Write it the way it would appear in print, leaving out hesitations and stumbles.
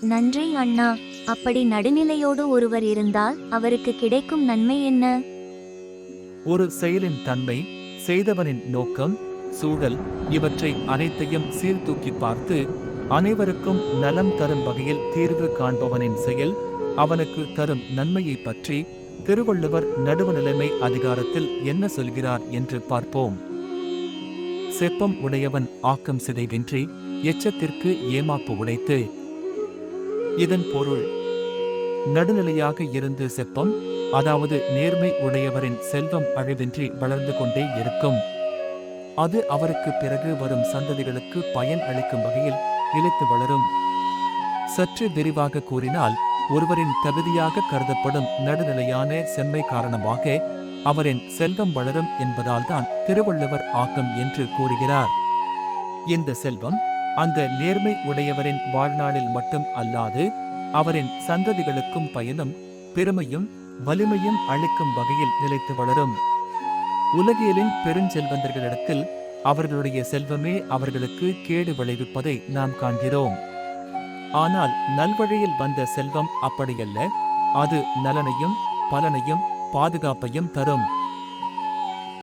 நன்றி அண்ணா. அப்படி நடுநிலையோடு ஒருவர் இருந்தால் அவருக்கு கிடைக்கும் நன்மை என்ன? ஒரு செயலின் தன்மை, செய்தவனின் நோக்கம், சூழல் இவற்றை அனைத்தையும் சீர்தூக்கி பார்த்து அனைவருக்கும் நலம் தரும் வகையில் தீர்வு காண்பவனின் செயல் அவனுக்கு தரும் நன்மையை பற்றி திருவள்ளுவர் நடுவுநிலைமை அதிகாரத்தில் என்ன சொல்கிறார் என்று பார்ப்போம். செப்பம் உடையவன் ஆக்கம் சிதைவின்றி எச்சத்திற்கு ஏமாப்பு உடைத்து. இதன் பொருள், நடுநிலையாக இருந்து செப்பம், அதாவது நேர்மை உடையவரின் செல்வம் அழிவின்றி வளர்ந்து கொண்டே இருக்கும். அது அவருக்கு பிறகு வரும் சந்ததிகளுக்கு பயன் அளிக்கும் வகையில் இழைத்து வளரும். சற்று விரிவாக கூறினால், ஒருவரின் தகுதியாக கருதப்படும் நடுநிலையான செம்மை காரணமாக அவரின் செல்வம் வளரும் என்பதால்தான் திருவள்ளுவர் ஆக்கம் என்று கூறுகிறார். இந்த செல்வம் அந்த நேர்மை உடையவரின் வாழ்நாளில் மட்டும் அல்லாது அவரின் சந்ததிகளுக்கும் பயனும் பெருமையும் வலிமையும் அளிக்கும் வகையில் நிலைத்து வளரும். உலகியலின் பெருஞ்செல்வந்தர்களிடத்தில் அவர்களுடைய செல்வமே அவர்களுக்கு கேடு விளைவிப்பதை நாம் காண்கிறோம். ஆனால் நல்வழியில் வந்த செல்வம் அப்படியல்ல. அது நலனையும் பலனையும் பாதுகாப்பையும் தரும்.